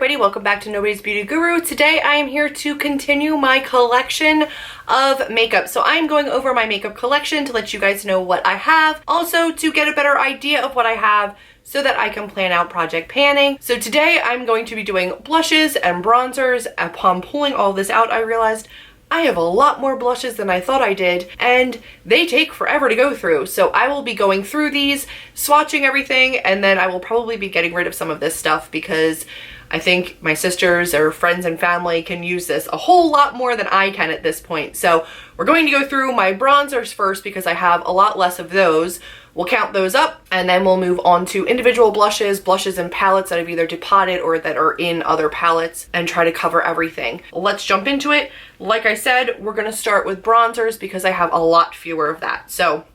everybody, welcome back to Nobody's Beauty Guru. Today I am here to continue my collection of makeup. So I'm going over my makeup collection to let you guys know what I have, also to get a better idea of what I have so that I can plan out project panning. So today I'm going to be doing blushes and bronzers. Upon pulling all this out, I realized I have a lot more blushes than I thought I did, and they take forever to go through. So I will be going through these, swatching everything, and then I will probably be getting rid of some of this stuff because I think my sisters or friends and family can use this a whole lot more than I can at this point. So we're going to go through my bronzers first because I have a lot less of those. We'll count those up and then we'll move on to individual blushes and palettes that I've either depotted or that are in other palettes and try to cover everything. Let's jump into it. Like I said, we're gonna start with bronzers because I have a lot fewer of that. So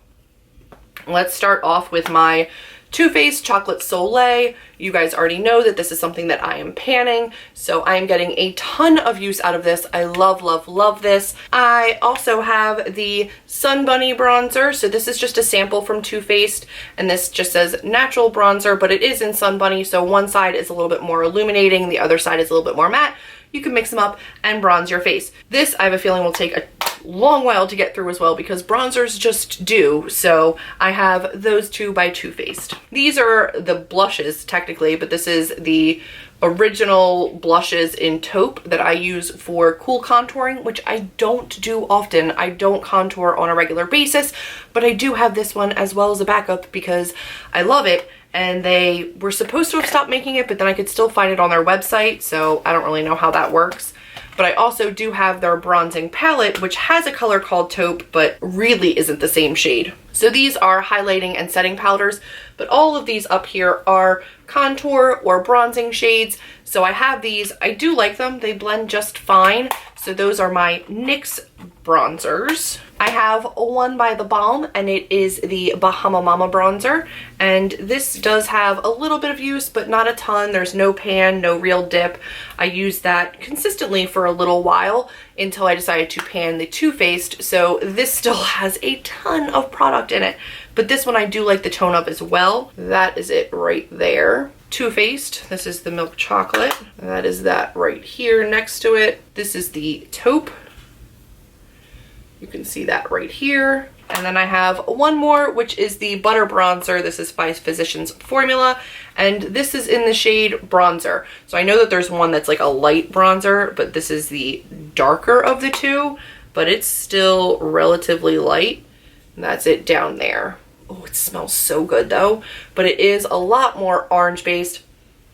let's start off with my Too Faced Chocolate Soleil. You guys already know that this is something that I am panning, so I am getting a ton of use out of this. I love, love, love this. I also have the Sun Bunny bronzer. So this is just a sample from Too Faced, and this just says natural bronzer, but it is in Sun Bunny, so one side is a little bit more illuminating, the other side is a little bit more matte. You can mix them up and bronze your face. This, I have a feeling, will take a long while to get through as well because bronzers just do. So I have those two by Too Faced. These are the blushes technically, but this is the original blushes in taupe that I use for cool contouring, which I don't do often. I don't contour on a regular basis, but I do have this one as well as a backup because I love it. And they were supposed to have stopped making it, but then I could still find it on their website, so I don't really know how that works. But I also do have their bronzing palette, which has a color called taupe, but really isn't the same shade. So these are highlighting and setting powders, but all of these up here are contour or bronzing shades. So I have these. I do like them. They blend just fine. So those are my NYX bronzers. I have one by the Balm, and it is the Bahama Mama bronzer. And this does have a little bit of use, but not a ton. There's no pan, no real dip. I used that consistently for a little while until I decided to pan the Too Faced. So this still has a ton of product in it. But this one I do like the tone of as well. That is it right there. Too Faced, this is the milk chocolate. That is that right here next to it. This is the taupe. You can see that right here. And then I have one more, which is the butter bronzer. This is by Physicians Formula, and this is in the shade bronzer. So I know that there's one that's like a light bronzer, but this is the darker of the two, but it's still relatively light. And that's it down there. Oh, it smells so good though, but it is a lot more orange based.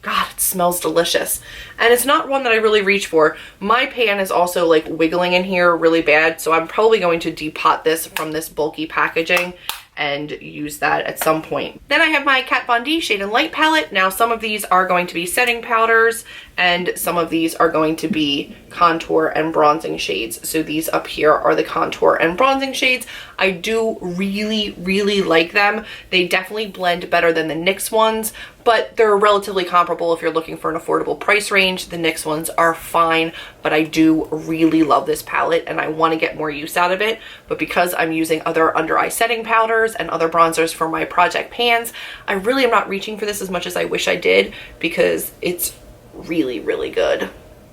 God, it smells delicious. And it's not one that I really reach for. My pan is also like wiggling in here really bad, so I'm probably going to depot this from this bulky packaging and use that at some point. Then I have my Kat Von D Shade and Light palette. Now some of these are going to be setting powders and some of these are going to be contour and bronzing shades. So these up here are the contour and bronzing shades. I do really, really like them. They definitely blend better than the NYX ones, but they're relatively comparable if you're looking for an affordable price range. The NYX ones are fine, but I do really love this palette and I want to get more use out of it. But because I'm using other under eye setting powders and other bronzers for my project pans, I really am not reaching for this as much as I wish I did because it's really, really good.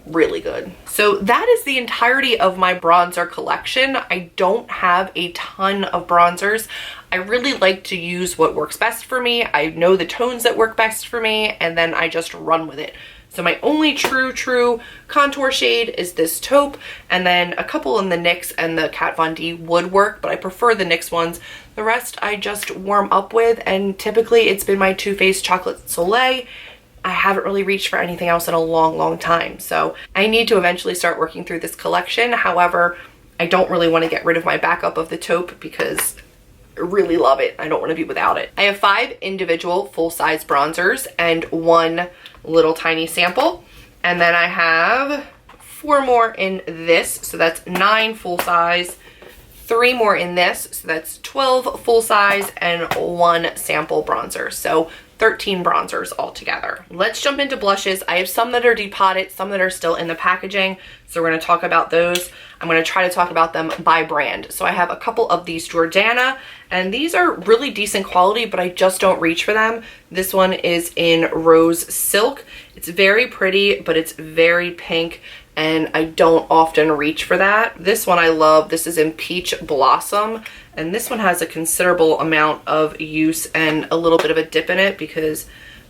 Really good. So that is the entirety of my bronzer collection. I don't have a ton of bronzers. I really like to use what works best for me. I know the tones that work best for me, and then I just run with it. So my only true contour shade is this taupe, and then a couple in the NYX and the Kat Von D would work, but I prefer the NYX ones. The rest I just warm up with, and typically it's been my Too Faced Chocolate Soleil. I haven't really reached for anything else in a long, long time. So I need to eventually start working through this collection. However, I don't really want to get rid of my backup of the taupe because I really love it. I don't want to be without it. I have 5 individual full-size bronzers and 1 little tiny sample. And then I have 4 more in this. So that's 9 full-size 3 more in this, so that's 12 full size and 1 sample bronzer. So 13 bronzers altogether. Let's jump into blushes. I have some that are depotted, some that are still in the packaging. So we're gonna talk about those. I'm gonna try to talk about them by brand. So I have a couple of these Jordana, and these are really decent quality, but I just don't reach for them. This one is in Rose Silk. It's very pretty, but it's very pink, and I don't often reach for that. This one I love. This is in Peach Blossom, and this one has a considerable amount of use and a little bit of a dip in it because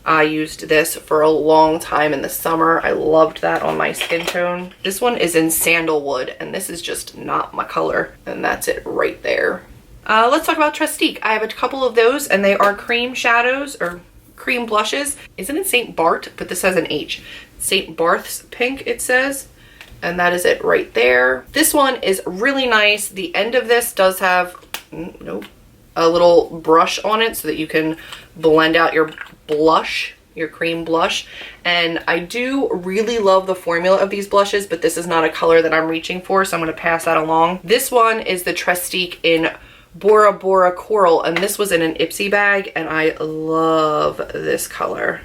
I used this for a long time in the summer. I loved that on my skin tone. This one is in Sandalwood, and this is just not my color, and that's it right there. Let's talk about Trestique. I have a couple of those, and they are cream shadows, or cream blushes. Isn't it St. Bart? But this has an H. St. Barth's Pink, it says. And that is it right there. This one is really nice. The end of this does have, a little brush on it so that you can blend out your blush, your cream blush. And I do really love the formula of these blushes, but this is not a color that I'm reaching for, so I'm gonna pass that along. This one is the Trestique in Bora Bora Coral, and this was in an Ipsy bag, and I love this color.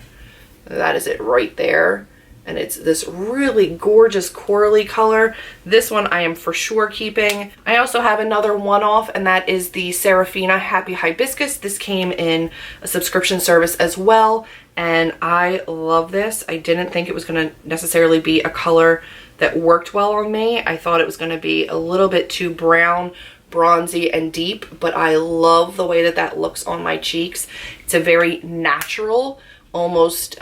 That is it right there. And it's this really gorgeous corally color. This one I am for sure keeping. I also have another one-off, and that is the Serafina Happy Hibiscus. This came in a subscription service as well, and I love this. I didn't think it was gonna necessarily be a color that worked well on me. I thought it was gonna be a little bit too brown, bronzy, and deep, but I love the way that that looks on my cheeks. It's a very natural, almost,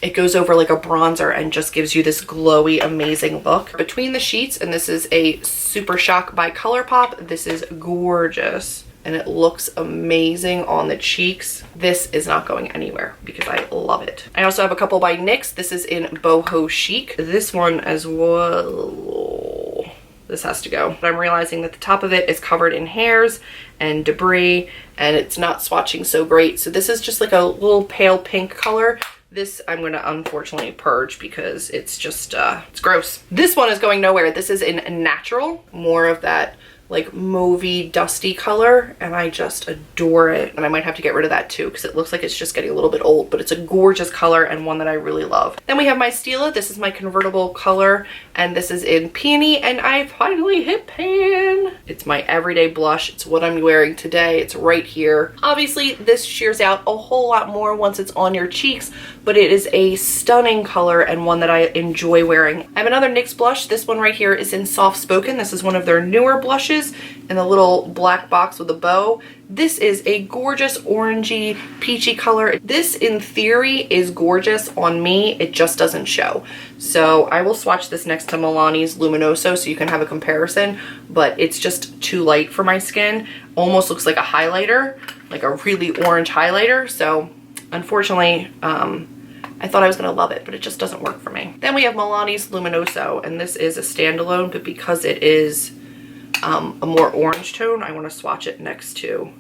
it goes over like a bronzer and just gives you this glowy, amazing look. Between the sheets, and this is a Super Shock by ColourPop, this is gorgeous. And it looks amazing on the cheeks. This is not going anywhere because I love it. I also have a couple by NYX. This is in Boho Chic. This one as well. This has to go. But I'm realizing that the top of it is covered in hairs and debris, and it's not swatching so great. So this is just like a little pale pink color. This I'm gonna unfortunately purge because it's just, it's gross. This one is going nowhere. This is in Natural, more of that like mauvey dusty color, and I just adore it. And I might have to get rid of that too because it looks like it's just getting a little bit old, but it's a gorgeous color and one that I really love. Then we have my Stila. This is my convertible color, and this is in Peony, and I finally hit pan. It's my everyday blush. It's what I'm wearing today. It's right here. Obviously this shears out a whole lot more once it's on your cheeks, but it is a stunning color and one that I enjoy wearing. I have another NYX blush. This one right here is in Soft Spoken. This is one of their newer blushes in the little black box with a bow. This is a gorgeous orangey peachy color. This in theory is gorgeous on me. It just doesn't show. So I will swatch this next to Milani's Luminoso so you can have a comparison, but it's just too light for my skin. Almost looks like a highlighter, like a really orange highlighter. So unfortunately, I thought I was gonna love it, but it just doesn't work for me. Then we have Milani's Luminoso, and this is a standalone, but because it is a more orange tone, I want to swatch it next to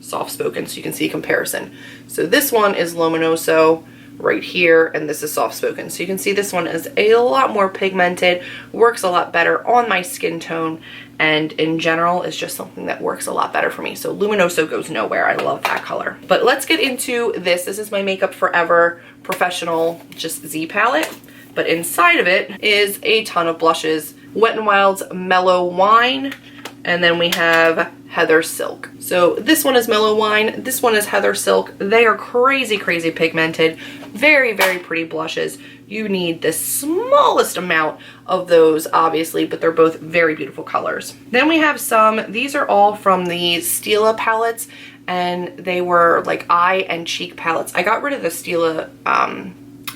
Soft Spoken so you can see comparison. So this one is Luminoso right here, and this is Soft Spoken. So you can see this one is a lot more pigmented, works a lot better on my skin tone, and in general is just something that works a lot better for me. So Luminoso goes nowhere. I love that color. But let's get into this. This is my Makeup Forever Professional just Z palette, but inside of it is a ton of blushes. Wet n Wild's Mellow Wine, and then we have Heather Silk. So this one is Mellow Wine, this one is Heather Silk. They are crazy, crazy pigmented. Very, very pretty blushes. You need the smallest amount of those, obviously, but they're both very beautiful colors. Then we have some, these are all from the Stila palettes, and they were like eye and cheek palettes. I got rid of the Stila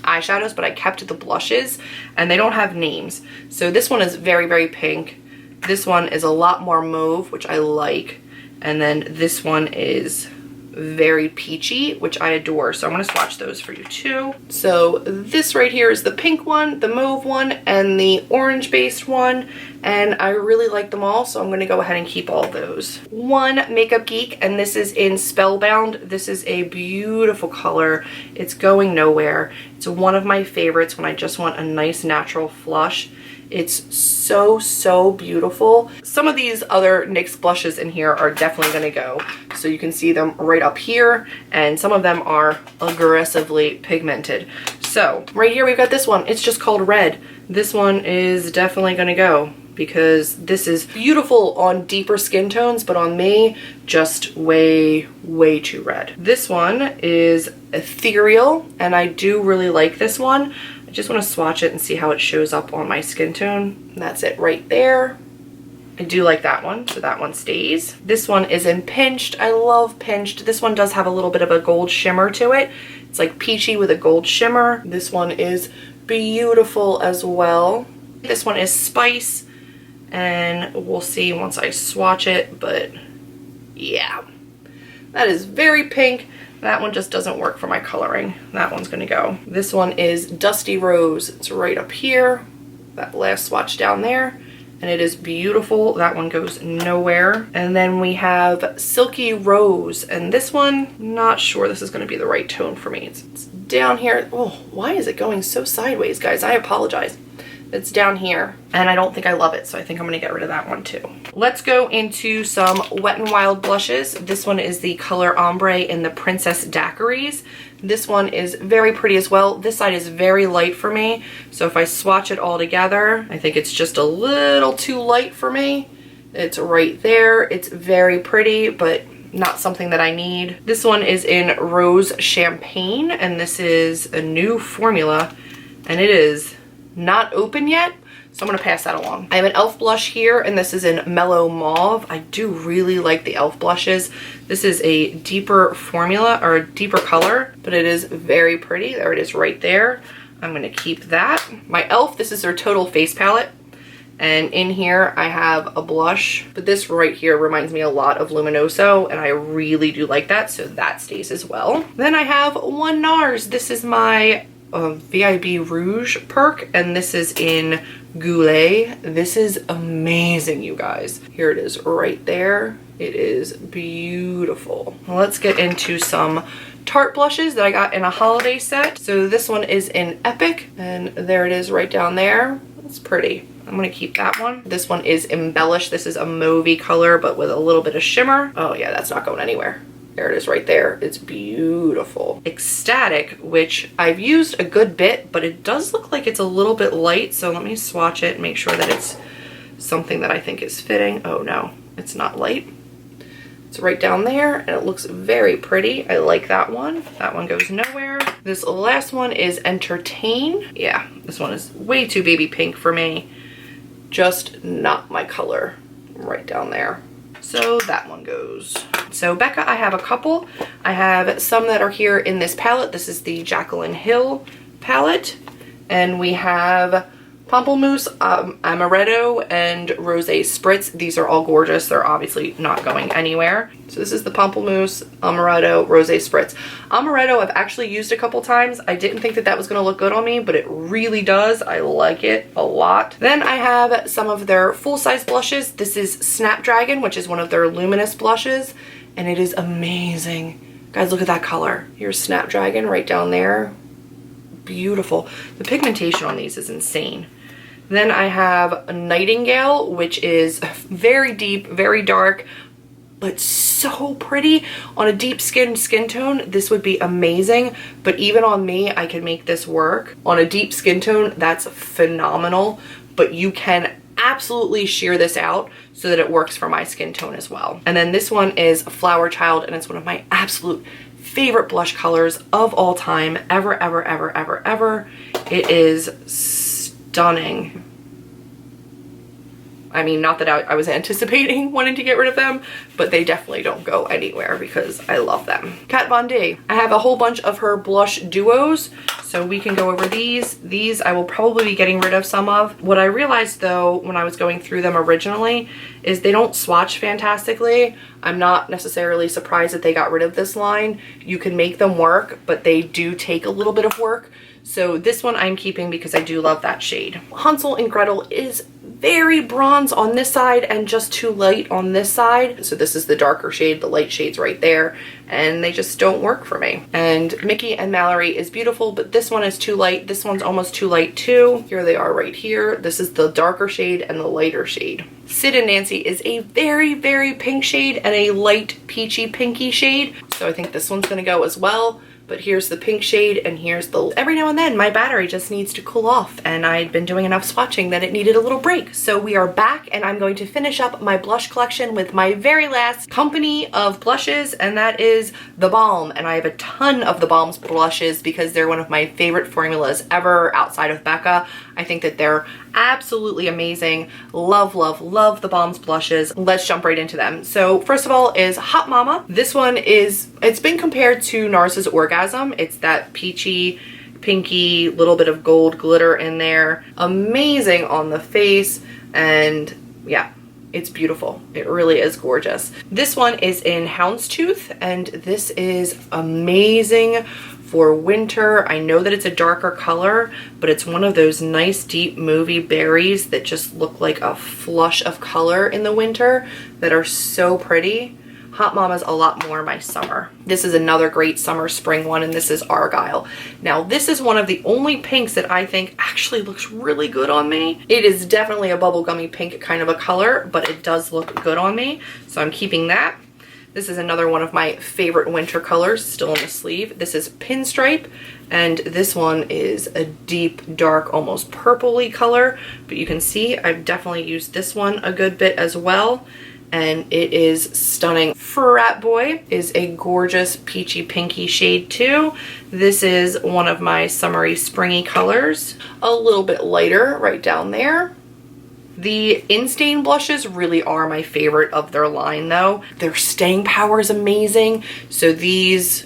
eyeshadows, but I kept the blushes, and they don't have names. So this one is very, very pink. This one is a lot more mauve, which I like. And then this one is very peachy, which I adore. So I'm going to swatch those for you too. So this right here is the pink one, the mauve one, and the orange based one. And I really like them all, so I'm going to go ahead and keep all those. One Makeup Geek, and this is in Spellbound. This is a beautiful color. It's going nowhere. It's one of my favorites when I just want a nice natural flush. It's so, so beautiful. Some of these other NYX blushes in here are definitely gonna go. So you can see them right up here, and some of them are aggressively pigmented. So right here we've got this one. It's just called Red. This one is definitely gonna go because this is beautiful on deeper skin tones, but on me, just way, way too red. This one is Ethereal, and I do really like this one. I just want to swatch it and see how it shows up on my skin tone. And that's it right there. I do like that one, so that one stays. This one is in Pinched. I love Pinched. This one does have a little bit of a gold shimmer to it. It's like peachy with a gold shimmer. This one is beautiful as well. This one is Spice, and we'll see once I swatch it, but yeah. That is very pink. That one just doesn't work for my coloring. That one's gonna go. This one is Dusty Rose. It's right up here. That last swatch down there. And it is beautiful. That one goes nowhere. And then we have Silky Rose. And this one, not sure this is gonna be the right tone for me. It's down here. Oh, why is it going so sideways, guys? I apologize. It's down here, and I don't think I love it, so I think I'm gonna get rid of that one too. Let's go into some Wet n Wild blushes. This one is the color Ombre in the Princess Daiquiris. This one is very pretty as well. This side is very light for me, so if I swatch it all together, I think it's just a little too light for me. It's right there. It's very pretty, but not something that I need. This one is in Rose Champagne, and this is a new formula, and it is not open yet, so I'm gonna pass that along. I have an e.l.f. blush here, and this is in Mellow Mauve. I do really like the e.l.f. blushes. This is a deeper formula, or a deeper color, but it is very pretty. There it is right there. I'm gonna keep that. My e.l.f., this is their Total Face Palette, and in here I have a blush, but this right here reminds me a lot of Luminoso, and I really do like that, so that stays as well. Then I have one NARS. This is my VIB Rouge perk, and this is in Goulet. This is amazing, you guys. Here it is right there. It is beautiful. Let's get into some Tarte blushes that I got in a holiday set. So this one is in Epic, and there it is right down there. It's pretty. I'm gonna keep that one. This one is Embellish. This is a mauvey color, but with a little bit of shimmer. Oh yeah, that's not going anywhere. There it is right there. It's beautiful. Ecstatic, which I've used a good bit, but it does look like it's a little bit light, so let me swatch it and make sure that it's something that I think is fitting. Oh no, it's not light. It's right down there, and it looks very pretty. I like that one. That one goes nowhere. This last one is Entertain. Yeah, this one is way too baby pink for me. Just not my color. Right down there. So that one goes. So Becca, I have a couple. I have some that are here in this palette. This is the Jaclyn Hill palette. And we have Pamplemousse, Amaretto, and Rosé Spritz. These are all gorgeous. They're obviously not going anywhere. So this is the Pamplemousse, Amaretto, Rosé Spritz. Amaretto I've actually used a couple times. I didn't think that that was going to look good on me, but it really does. I like it a lot. Then I have some of their full-size blushes. This is Snapdragon, which is one of their luminous blushes, and it is amazing. Guys, look at that color. Here's Snapdragon right down there. Beautiful. The pigmentation on these is insane. Then I have a Nightingale, which is very deep, very dark, but so pretty. On a deep skin tone, this would be amazing, but even on me, I can make this work. On a deep skin tone, that's phenomenal, but you can absolutely sheer this out so that it works for my skin tone as well. And then this one is Flower Child, and it's one of my absolute favorite blush colors of all time, ever, ever, ever, ever, ever. It is stunning. I mean, not that I was anticipating wanting to get rid of them, but they definitely don't go anywhere because I love them. Kat Von D. I have a whole bunch of her blush duos, so we can go over these. These I will probably be getting rid of some of. What I realized though when I was going through them originally is they don't swatch fantastically. I'm not necessarily surprised that they got rid of this line. You can make them work, but they do take a little bit of work. So this one I'm keeping because I do love that shade. Hansel and Gretel is very bronze on this side and just too light on this side. So this is the darker shade, the light shade's right there, and they just don't work for me. And Mickey and Mallory is beautiful, but this one is too light. This one's almost too light too. Here they are right here. This is the darker shade and the lighter shade. Sid and Nancy is a very, very pink shade and a light peachy pinky shade. So I think this one's gonna go as well. But here's the pink shade and here's the... Every now and then my battery just needs to cool off, and I'd been doing enough swatching that it needed a little break. So we are back, and I'm going to finish up my blush collection with my very last company of blushes, and that is the Balm. And I have a ton of the Balm's blushes because they're one of my favorite formulas ever outside of Becca. I think that they're absolutely amazing. Love, love, love the Balm's blushes. Let's jump right into them. So first of all is Hot Mama. This one is, it's been compared to NARS's Orgasm. It's that peachy, pinky, little bit of gold glitter in there. Amazing on the face, and yeah, it's beautiful. It really is gorgeous. This one is in Houndstooth, and this is amazing for winter. I know that it's a darker color, but it's one of those nice deep movie berries that just look like a flush of color in the winter that are so pretty. Hot Mama's a lot more my summer. This is another great summer spring one, and this is Argyle. Now this is one of the only pinks that I think actually looks really good on me. It is definitely a bubblegummy pink kind of a color, but it does look good on me, so I'm keeping that. This is another one of my favorite winter colors, still on the sleeve. This is Pinstripe, and this one is a deep, dark, almost purpley color, but you can see I've definitely used this one a good bit as well, and it is stunning. Frat Boy is a gorgeous peachy pinky shade too. This is one of my summery springy colors, a little bit lighter right down there. The In-Stain blushes really are my favorite of their line though. Their staying power is amazing. So these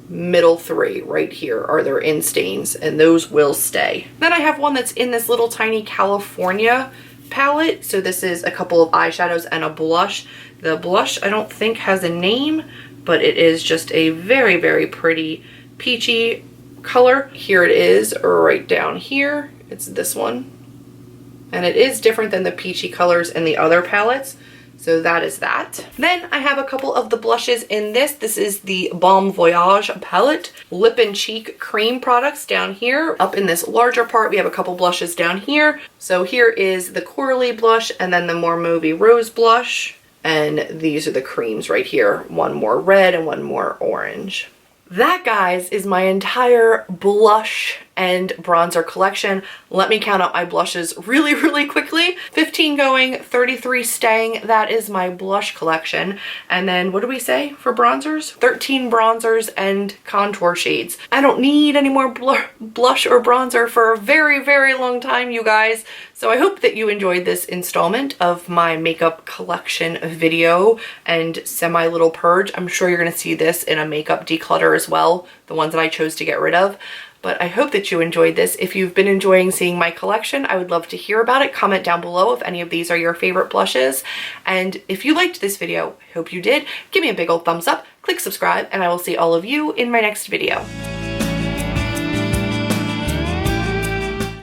middle three right here are their In-Stains, and those will stay. Then I have one that's in this little tiny California palette. So this is a couple of eyeshadows and a blush. The blush I don't think has a name, but it is just a very, very pretty peachy color. Here it is right down here. It's this one. And it is different than the peachy colors in the other palettes. So that is that. Then I have a couple of the blushes in this. This is the Balm Voyage palette. Lip and cheek cream products down here. Up in this larger part, we have a couple blushes down here. So here is the Coralie blush, and then the more mauvey rose blush. And these are the creams right here. One more red and one more orange. That, guys, is my entire blush and bronzer collection. Let me count out my blushes really, really quickly. 15 going, 33 staying. That is my blush collection. And then what do we say for bronzers? 13 bronzers and contour shades. I don't need any more blush or bronzer for a very, very long time, you guys. So I hope that you enjoyed this installment of my makeup collection video and semi little purge. I'm sure you're going to see this in a makeup declutter as well, the ones that I chose to get rid of. But I hope that you enjoyed this. If you've been enjoying seeing my collection, I would love to hear about it. Comment down below if any of these are your favorite blushes. And if you liked this video, I hope you did, give me a big old thumbs up, click subscribe, and I will see all of you in my next video.